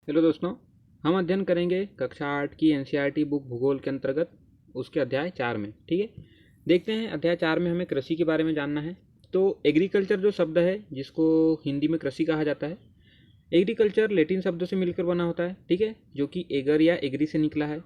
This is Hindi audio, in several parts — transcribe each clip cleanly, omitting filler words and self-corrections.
हेलो दोस्तों, हम अध्ययन करेंगे कक्षा 8 की एनसीईआरटी बुक भूगोल के अंतर्गत उसके अध्याय 4 में। ठीक है, देखते हैं अध्याय 4 में हमें कृषि के बारे में जानना है। तो एग्रीकल्चर जो शब्द है जिसको हिंदी में कृषि कहा जाता है, एग्रीकल्चर लैटिन शब्दों से मिलकर बना होता है। ठीक है, जो कि एगर या एग्री से निकला है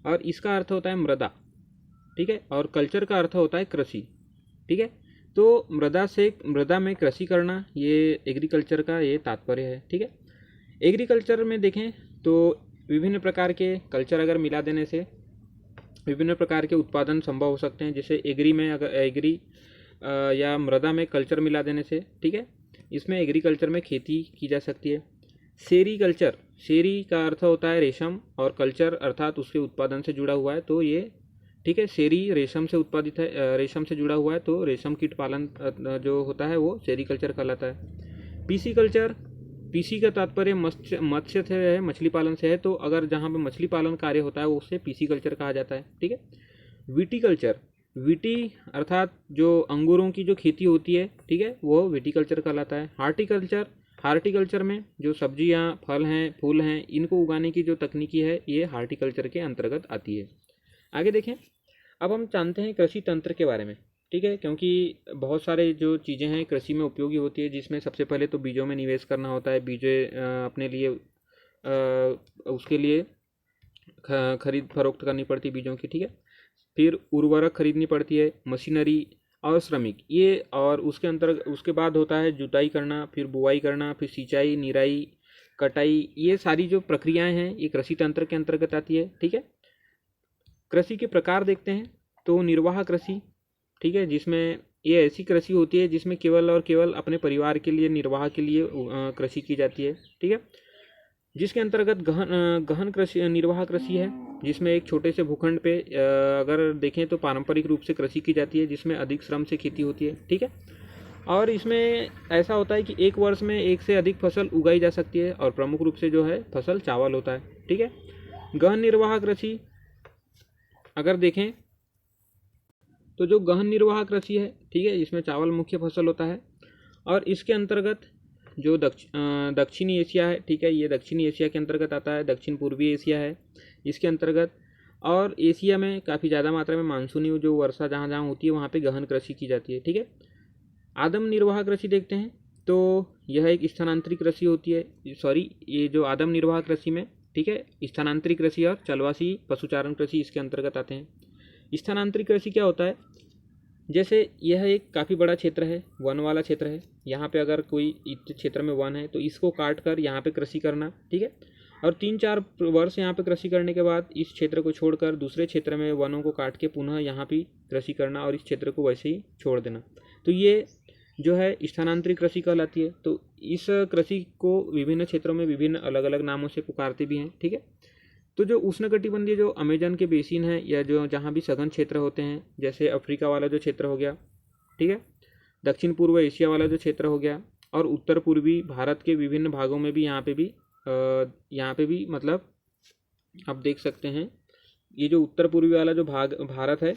और इसका अर्थ होता है मृदा। ठीक है, और कल्चर का अर्थ होता है कृषि। ठीक है, तो मृदा में कृषि करना, ये एग्रीकल्चर का ये तात्पर्य है। ठीक है, एग्रीकल्चर में देखें तो विभिन्न प्रकार के कल्चर अगर मिला देने से विभिन्न प्रकार के उत्पादन संभव हो सकते हैं। जैसे एग्री या मृदा में कल्चर मिला देने से, ठीक है, इसमें एग्रीकल्चर में खेती की जा सकती है। सेरीकल्चर, सेरी का अर्थ होता है रेशम और कल्चर अर्थात उसके उत्पादन से जुड़ा हुआ है, तो ये ठीक है, सेरी रेशम से उत्पादित है, रेशम से जुड़ा हुआ है, तो रेशम कीट पालन जो होता है वो सेरीकल्चर कहलाता है। पीसी कल्चर, पीसी का तात्पर्य मत्स्य से है, मछली पालन से है, तो अगर जहाँ पे मछली पालन कार्य होता है वो उसे पीसी कल्चर कहा जाता है। ठीक है, विटीकल्चर, विटी अर्थात जो अंगूरों की जो खेती होती है, ठीक है, वो विटीकल्चर कहलाता है। हार्टिकल्चर, हार्टिकल्चर में जो सब्जियां, फल हैं, फूल हैं, इनको उगाने की जो तकनीकी है ये हार्टिकल्चर के अंतर्गत आती है। आगे देखें, अब हम जानते हैं कृषि तंत्र के बारे में। ठीक है, क्योंकि बहुत सारे जो चीज़ें हैं कृषि में उपयोगी होती है, जिसमें सबसे पहले तो बीजों में निवेश करना होता है। बीजें अपने लिए उसके लिए खरीद फरोख्त करनी पड़ती है बीजों की। ठीक है, फिर उर्वरक खरीदनी पड़ती है, मशीनरी और श्रमिक, ये और उसके बाद होता है जुताई करना, फिर बुआई करना, फिर सिंचाई, निराई, कटाई, ये सारी जो प्रक्रियाएं हैं ये कृषि तंत्र के अंतर्गत आती है। ठीक है, कृषि के प्रकार देखते हैं तो निर्वाह कृषि, ठीक है, जिसमें ये ऐसी कृषि होती है जिसमें केवल और केवल अपने परिवार के लिए, निर्वाह के लिए कृषि की जाती है। ठीक है, जिसके अंतर्गत गहन कृषि, निर्वाह कृषि है, जिसमें एक छोटे से भूखंड पे अगर देखें तो पारंपरिक रूप से कृषि की जाती है, जिसमें अधिक श्रम से खेती होती है। ठीक है, और इसमें ऐसा होता है कि एक वर्ष में एक से अधिक फसल उगाई जा सकती है और प्रमुख रूप से जो है फसल चावल होता है। ठीक है, गहन निर्वाह कृषि अगर देखें तो जो गहन निर्वाह कृषि है, ठीक है, इसमें चावल मुख्य फसल होता है और इसके अंतर्गत जो दक्षिणी एशिया है, ठीक है, ये दक्षिणी एशिया के अंतर्गत आता है, दक्षिण पूर्वी एशिया है इसके अंतर्गत। और एशिया में काफ़ी ज़्यादा मात्रा में मानसूनी जो वर्षा जहाँ जहाँ होती है वहाँ पे गहन कृषि की जाती है। ठीक है, आदम निर्वाह कृषि देखते हैं तो यह एक स्थानांतरित कृषि होती है। सॉरी, ये जो आदम निर्वाह कृषि में, ठीक है, स्थानांतरित कृषि और चलवासी पशुचारण कृषि इसके अंतर्गत आते हैं। स्थानांतरित कृषि क्या होता है, जैसे यह एक काफ़ी बड़ा क्षेत्र है, वन वाला क्षेत्र है, यहाँ पे अगर कोई इस क्षेत्र में वन है तो इसको काट कर यहाँ पे कृषि करना। ठीक है, और 3-4 वर्ष यहाँ पे कृषि करने के बाद इस क्षेत्र को छोड़कर दूसरे क्षेत्र में वनों को काट के पुनः यहाँ भी कृषि करना और इस क्षेत्र को वैसे ही छोड़ देना, तो ये जो है स्थानांतरित कृषि कहलाती है। तो इस कृषि को विभिन्न क्षेत्रों में विभिन्न अलग अलग नामों से पुकारते भी हैं। ठीक है, तो जो उष्णकटिबंधीय जो अमेजन के बेसिन है या जो जहाँ भी सघन क्षेत्र होते हैं, जैसे अफ्रीका वाला जो क्षेत्र हो गया, ठीक है, दक्षिण पूर्व एशिया वाला जो क्षेत्र हो गया और उत्तर पूर्वी भारत के विभिन्न भागों में भी यहाँ पे भी मतलब आप देख सकते हैं, ये जो उत्तर पूर्वी वाला जो भाग भारत है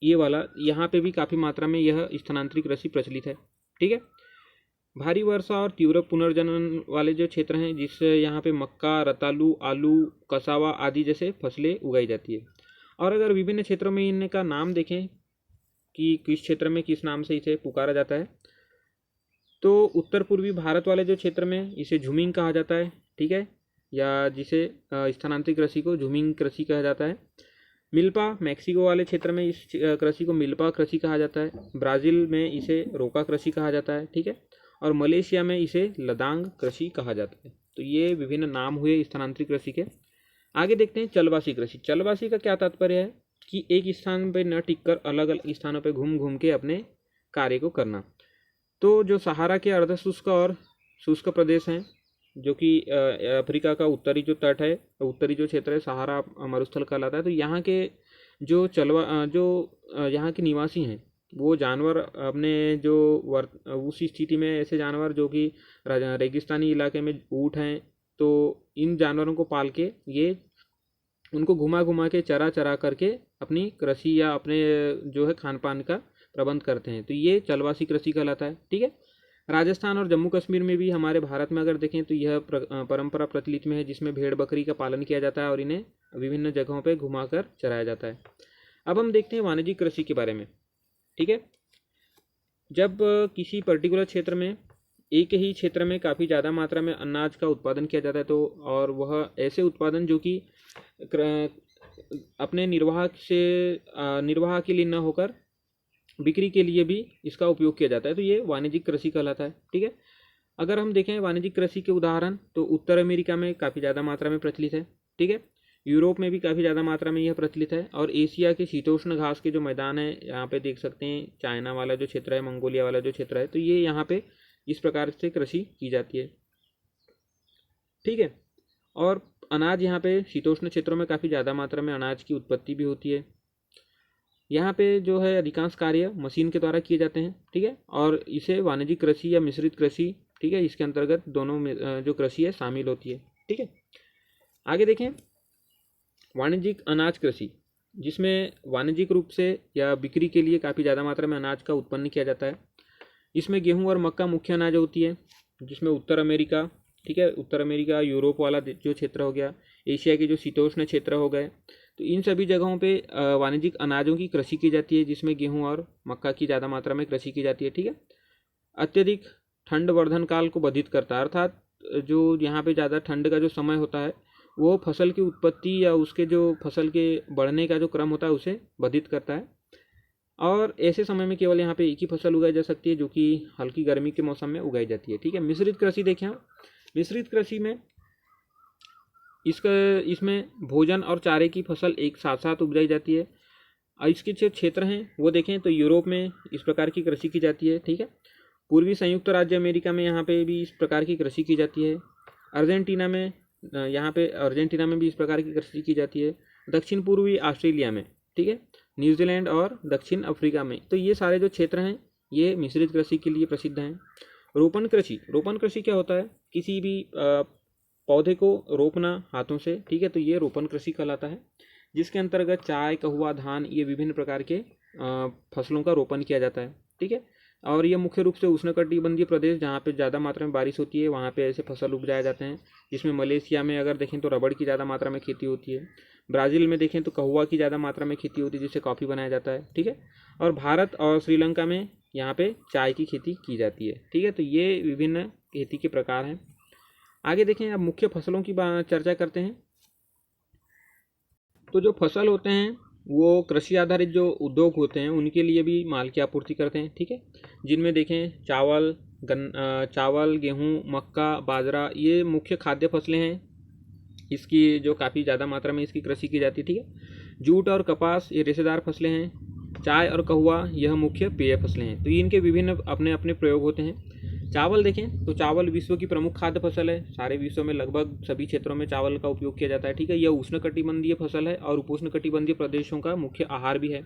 ये वाला, यहाँ पे भी काफ़ी मात्रा में यह स्थानांतरित कृषि प्रचलित है। ठीक है, भारी वर्षा और तीव्र पुनर्जनन वाले जो क्षेत्र हैं, जिससे यहाँ पे मक्का, रतालू, आलू, कसावा आदि जैसे फसलें उगाई जाती है। और अगर विभिन्न क्षेत्रों में इनका नाम देखें कि किस क्षेत्र में किस नाम से इसे पुकारा जाता है, तो उत्तर पूर्वी भारत वाले जो क्षेत्र में इसे झुमिंग कहा जाता है। ठीक है, या जिसे स्थानांतरित कृषि को झुमिंग कृषि कहा जाता है। मिल्पा, मैक्सिको वाले क्षेत्र में इस कृषि को मिल्पा कृषि कहा जाता है। ब्राज़ील में इसे रोका कृषि कहा जाता है। ठीक है, और मलेशिया में इसे लदांग कृषि कहा जाता है। तो ये विभिन्न नाम हुए स्थानांतरित कृषि के। आगे देखते हैं चलवासी कृषि। चलवासी का क्या तात्पर्य है कि एक स्थान पर न टिककर अलग अलग स्थानों पर घूम घूम के अपने कार्य को करना। तो जो सहारा के अर्ध शुष्क और शुष्क प्रदेश हैं, जो कि अफ्रीका का उत्तरी जो तट है, उत्तरी जो क्षेत्र है, सहारा मरुस्थल कहलाता है, तो यहाँ के जो यहाँ के निवासी हैं वो जानवर अपने जो उस स्थिति में ऐसे जानवर जो कि रेगिस्तानी इलाके में ऊँट हैं, तो इन जानवरों को पाल के ये उनको घुमा घुमा के चरा चरा करके अपनी कृषि या अपने जो है खान पान का प्रबंध करते हैं, तो ये चलवासी कृषि कहलाता है। ठीक है, राजस्थान और जम्मू कश्मीर में भी हमारे भारत में अगर देखें तो यह परंपरा प्रचलित में है, जिसमें भेड़ बकरी का पालन किया जाता है और इन्हें विभिन्न जगहों पर घुमाकर चराया जाता है। अब हम देखते हैं वाणिज्यिक कृषि के बारे में। ठीक है, जब किसी पर्टिकुलर क्षेत्र में एक ही क्षेत्र में काफ़ी ज़्यादा मात्रा में अनाज का उत्पादन किया जाता है तो और वह ऐसे उत्पादन जो कि अपने निर्वाह के लिए न होकर बिक्री के लिए भी इसका उपयोग किया जाता है, तो ये वाणिज्यिक कृषि कहलाता है। ठीक है, अगर हम देखें वाणिज्यिक कृषि के उदाहरण तो उत्तर अमेरिका में काफ़ी ज़्यादा मात्रा में प्रचलित है। ठीक है, यूरोप में भी काफ़ी ज़्यादा मात्रा में यह प्रचलित है और एशिया के शीतोष्ण घास के जो मैदान है यहाँ पे देख सकते हैं, चाइना वाला जो क्षेत्र है, मंगोलिया वाला जो क्षेत्र है, तो ये यहाँ पे इस प्रकार से कृषि की जाती है। ठीक है, और अनाज यहाँ पे शीतोष्ण क्षेत्रों में काफ़ी ज़्यादा मात्रा में अनाज की उत्पत्ति भी होती है। यहाँ पे जो है अधिकांश कार्य मशीन के द्वारा किए जाते हैं। ठीक है, और इसे वाणिज्यिक कृषि या मिश्रित कृषि, ठीक है, इसके अंतर्गत दोनों जो कृषि है शामिल होती है। ठीक है, आगे देखें वाणिज्यिक अनाज कृषि, जिसमें वाणिज्यिक रूप से या बिक्री के लिए काफ़ी ज़्यादा मात्रा में अनाज का उत्पन्न किया जाता है। इसमें गेहूं और मक्का मुख्य अनाज होती है, जिसमें उत्तर अमेरिका, ठीक है, उत्तर अमेरिका, यूरोप वाला जो क्षेत्र हो गया, एशिया के जो शीतोष्ण क्षेत्र हो गए, तो इन सभी जगहों पे वाणिज्यिक अनाजों की कृषि की जाती है, जिसमें गेहूं और मक्का की ज़्यादा मात्रा में कृषि की जाती है। ठीक है, अत्यधिक ठंड वर्धन काल को बाधित करता है, अर्थात जो यहाँ पे ज़्यादा ठंड का जो समय होता है वो फसल की उत्पत्ति या उसके जो फसल के बढ़ने का जो क्रम होता है उसे बाधित करता है। और ऐसे समय में केवल यहाँ पे एक ही फसल उगाई जा सकती है, जो कि हल्की गर्मी के मौसम में उगाई जाती है। ठीक है, मिश्रित कृषि देखें हम, मिश्रित कृषि में इसमें भोजन और चारे की फसल एक साथ साथ उपजाई जाती है। और इसके जो क्षेत्र हैं वो देखें तो यूरोप में इस प्रकार की कृषि की जाती है। ठीक है, पूर्वी संयुक्त राज्य अमेरिका में यहाँ पे भी इस प्रकार की कृषि की जाती है। अर्जेंटीना में भी इस प्रकार की कृषि की जाती है। दक्षिण पूर्वी ऑस्ट्रेलिया में, ठीक है, न्यूजीलैंड और दक्षिण अफ्रीका में, तो ये सारे जो क्षेत्र हैं ये मिश्रित कृषि के लिए प्रसिद्ध हैं। रोपण कृषि क्या होता है? किसी भी पौधे को रोपना हाथों से, ठीक है, तो ये रोपण कृषि कहलाता है, जिसके अंतर्गत चाय, कहुआ, धान, ये विभिन्न प्रकार के फसलों का रोपण किया जाता है। ठीक है, और ये मुख्य रूप से उष्णकटिबंधीय प्रदेश जहाँ पे ज़्यादा मात्रा में बारिश होती है वहाँ पे ऐसे फसल उपजाए जाते हैं। जिसमें मलेशिया में अगर देखें तो रबड़ की ज़्यादा मात्रा में खेती होती है। ब्राज़ील में देखें तो कहुआ की ज़्यादा मात्रा में खेती होती है, जिससे कॉफ़ी बनाया जाता है। ठीक है, और भारत और श्रीलंका में यहाँ पे चाय की खेती की जाती है। ठीक है, तो ये विभिन्न खेती के प्रकार हैं। आगे देखें, अब मुख्य फसलों की चर्चा करते हैं। तो जो फसल होते हैं वो कृषि आधारित जो उद्योग होते हैं उनके लिए भी माल की आपूर्ति करते हैं। ठीक है, जिनमें देखें चावल, गेहूं, मक्का, बाजरा, ये मुख्य खाद्य फसलें हैं। इसकी जो काफ़ी ज़्यादा मात्रा में इसकी कृषि की जाती है। ठीक है, जूट और कपास ये रेशेदार फसलें हैं। चाय और कहुआ यह मुख्य पेय फसलें हैं। तो इनके विभिन्न अपने अपने प्रयोग होते हैं। चावल देखें तो चावल विश्व की प्रमुख खाद्य फसल है। सारे विश्व में लगभग सभी क्षेत्रों में चावल का उपयोग किया जाता है। ठीक है, यह उष्णकटिबंधीय फसल है और उपोष्णकटिबंधीय प्रदेशों का मुख्य आहार भी है।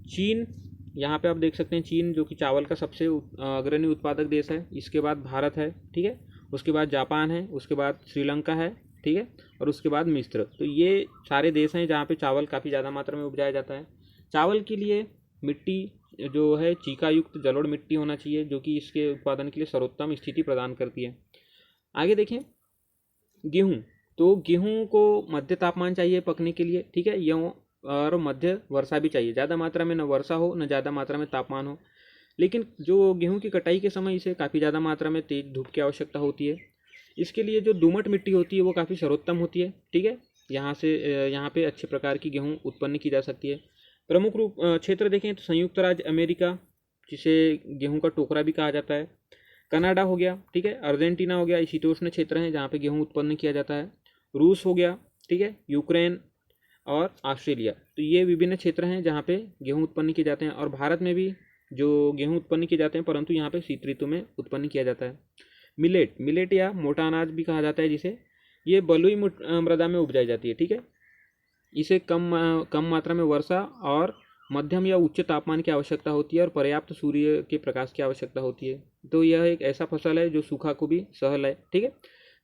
चीन, यहाँ पे आप देख सकते हैं चीन जो कि चावल का सबसे अग्रणी उत्पादक देश है। इसके बाद भारत है, ठीक है, उसके बाद जापान है, उसके बाद श्रीलंका है, ठीक है, और उसके बाद मिस्र। तो ये सारे देश हैं जहाँ पे चावल काफ़ी ज़्यादा मात्रा में उपजाया जाता है। चावल के लिए मिट्टी जो है चीका युक्त जलोढ़ मिट्टी होना चाहिए, जो कि इसके उत्पादन के लिए सर्वोत्तम स्थिति प्रदान करती है। आगे देखें गेहूँ, तो गेहूँ को मध्य तापमान चाहिए पकने के लिए। ठीक है, यह और मध्य वर्षा भी चाहिए, ज़्यादा मात्रा में न वर्षा हो न ज़्यादा मात्रा में तापमान हो। लेकिन जो गेहूँ की कटाई के समय इसे काफ़ी ज़्यादा मात्रा में तेज धूप की आवश्यकता होती है। इसके लिए जो दोमट मिट्टी होती है वो काफ़ी सर्वोत्तम होती है। ठीक है, यहाँ पे अच्छे प्रकार की गेहूँ उत्पन्न की जा सकती है। प्रमुख रूप क्षेत्र देखें तो संयुक्त राज्य अमेरिका, जिसे गेहूं का टोकरा भी कहा जाता है, कनाडा हो गया, ठीक है, अर्जेंटीना हो गया, ये शीतोष्ण क्षेत्र हैं जहाँ पे गेहूं उत्पन्न किया जाता है। रूस हो गया, ठीक है, यूक्रेन और ऑस्ट्रेलिया, तो ये विभिन्न क्षेत्र हैं जहाँ पे गेहूं उत्पन्न किए जाते हैं। और भारत में भी जो गेहूँ उत्पन्न किए जाते हैं, परंतु यहाँ पे शीत ऋतु में उत्पन्न किया जाता है। मिलेट या मोटा अनाज भी कहा जाता है जिसे, ये बलुई मृदा में उपजाई जाती है। ठीक है, इसे कम मात्रा में वर्षा और मध्यम या उच्च तापमान की आवश्यकता होती है और पर्याप्त सूर्य के प्रकाश की आवश्यकता होती है। तो यह एक ऐसा फसल है जो सूखा को भी सहल है। ठीक है,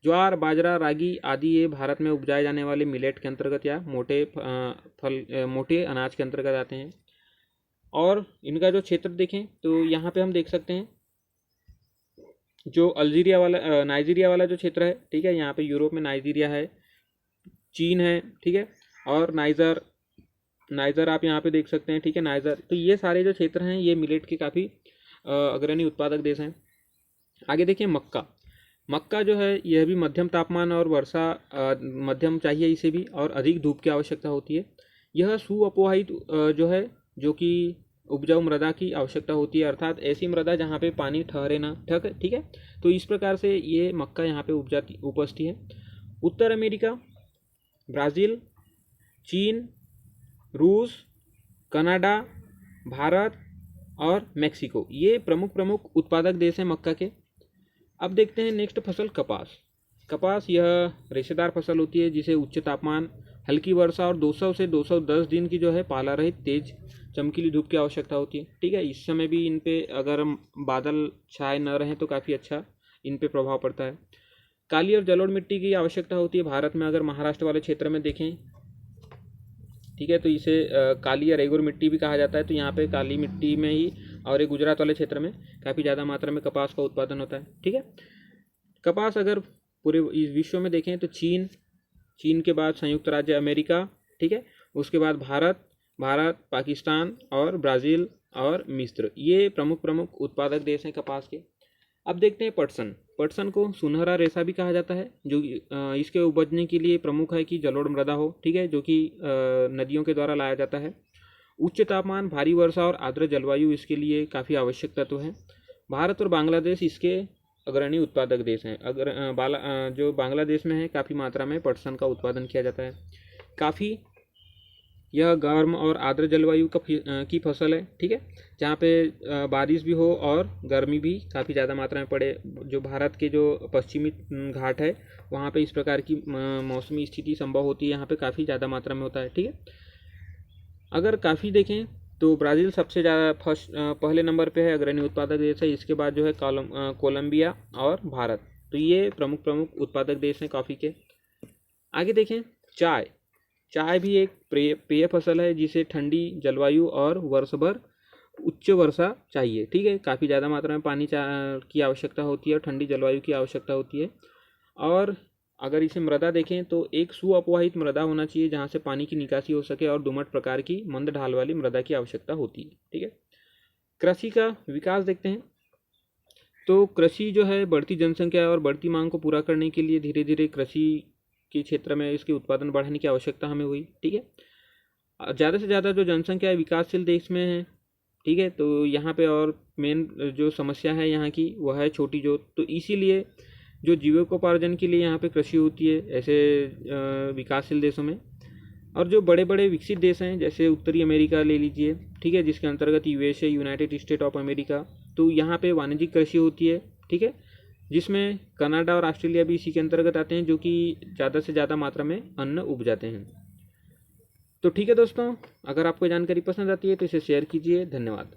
ज्वार, बाजरा, रागी आदि ये भारत में उपजाए जाने वाले मिलेट के अंतर्गत या मोटे अनाज के अंतर्गत आते हैं। और इनका जो क्षेत्र देखें तो यहाँ पे हम देख सकते हैं जो अल्जीरिया वाला नाइजीरिया वाला जो क्षेत्र है, ठीक है, यहाँ पे यूरोप में नाइजीरिया है, चीन है, ठीक है, और नाइजर नाइजर आप यहाँ पे देख सकते हैं, ठीक है, नाइजर। तो ये सारे जो क्षेत्र हैं ये मिलेट के काफ़ी अग्रणी उत्पादक देश हैं। आगे देखिए मक्का। मक्का जो है यह भी मध्यम तापमान और वर्षा मध्यम चाहिए इसे भी, और अधिक धूप की आवश्यकता होती है। यह सुअपोहित जो है, जो कि उपजाऊ मृदा की आवश्यकता होती है, अर्थात ऐसी मृदा जहाँ पे पानी ठहरे ना, ठीक है। तो इस प्रकार से ये मक्का यहाँ पे उपजती है। उत्तर अमेरिका, ब्राज़ील, चीन, रूस, कनाडा, भारत और मेक्सिको, ये प्रमुख उत्पादक देश हैं मक्का के। अब देखते हैं नेक्स्ट फसल कपास। कपास यह रेशेदार फसल होती है जिसे उच्च तापमान, हल्की वर्षा और 200 से 210 दिन की जो है पाला रहित तेज चमकीली धूप की आवश्यकता होती है, ठीक है। इस समय भी इन पे अगर बादल छाए न रहें तो काफ़ी अच्छा इन पे प्रभाव पड़ता है। काली और जलोढ़ मिट्टी की आवश्यकता होती है भारत में। अगर महाराष्ट्र वाले क्षेत्र में देखें, ठीक है, तो इसे काली या रेगुर मिट्टी भी कहा जाता है। तो यहाँ पे काली मिट्टी में ही, और ये गुजरात वाले क्षेत्र में काफ़ी ज़्यादा मात्रा में कपास का उत्पादन होता है, ठीक है। कपास अगर पूरे विश्व में देखें तो चीन के बाद संयुक्त राज्य अमेरिका, ठीक है, उसके बाद भारत, पाकिस्तान और ब्राज़ील और मिस्र, ये प्रमुख उत्पादक देश हैं कपास के। अब देखते हैं पटसन। पटसन को सुनहरा रेशा भी कहा जाता है, जो इसके उपजने के लिए प्रमुख है कि जलोढ़ मृदा हो, ठीक है, जो कि नदियों के द्वारा लाया जाता है। उच्च तापमान, भारी वर्षा और आर्द्र जलवायु इसके लिए काफ़ी आवश्यक तत्व है। भारत और बांग्लादेश इसके अग्रणी उत्पादक देश हैं। जो बांग्लादेश में है काफ़ी मात्रा में पटसन का उत्पादन किया जाता है। काफ़ी यह गर्म और आर्द्र जलवायु की फसल है, ठीक है, जहाँ पे बारिश भी हो और गर्मी भी काफ़ी ज़्यादा मात्रा में पड़े। जो भारत के जो पश्चिमी घाट है वहाँ पे इस प्रकार की मौसमी स्थिति संभव होती है, यहाँ पे काफ़ी ज़्यादा मात्रा में होता है, ठीक है। अगर काफ़ी देखें तो ब्राज़ील सबसे ज़्यादा पहले नंबर पे है, अग्रणी उत्पादक देश है। इसके बाद जो है कोलंबिया और भारत। तो ये प्रमुख उत्पादक देश हैं कॉफ़ी के। आगे देखें चाय भी एक पेय फसल है जिसे ठंडी जलवायु और वर्ष भर उच्च वर्षा चाहिए, ठीक है। काफ़ी ज़्यादा मात्रा में पानी की आवश्यकता होती है और ठंडी जलवायु की आवश्यकता होती है। और अगर इसे मृदा देखें तो एक सुअपवाहित मृदा होना चाहिए जहाँ से पानी की निकासी हो सके, और दोमट प्रकार की मंद ढाल वाली मृदा की आवश्यकता होती है, ठीक है। कृषि का विकास देखते हैं। तो कृषि जो है बढ़ती जनसंख्या और बढ़ती मांग को पूरा करने के लिए धीरे धीरे कृषि के क्षेत्र में इसके उत्पादन बढ़ाने की आवश्यकता हमें हुई, ठीक है। ज़्यादा से ज़्यादा जो जनसंख्या विकासशील देश में है, ठीक है, तो यहाँ पे और मेन जो समस्या है यहाँ की वह है छोटी जोत। तो इसीलिए जो जीविकोपार्जन के लिए यहाँ पे कृषि होती है ऐसे विकासशील देशों में। और जो बड़े बड़े विकसित देश हैं जैसे उत्तरी अमेरिका ले लीजिए, ठीक है, जिसके अंतर्गत USA, United state of America, तो यहाँ पे वाणिज्यिक कृषि होती है, ठीक है, जिसमें कनाडा और ऑस्ट्रेलिया भी इसी के अंतर्गत आते हैं, जो कि ज़्यादा से ज़्यादा मात्रा में अन्न उपजाते हैं। तो ठीक है दोस्तों, अगर आपको जानकारी पसंद आती है तो इसे शेयर कीजिए। धन्यवाद।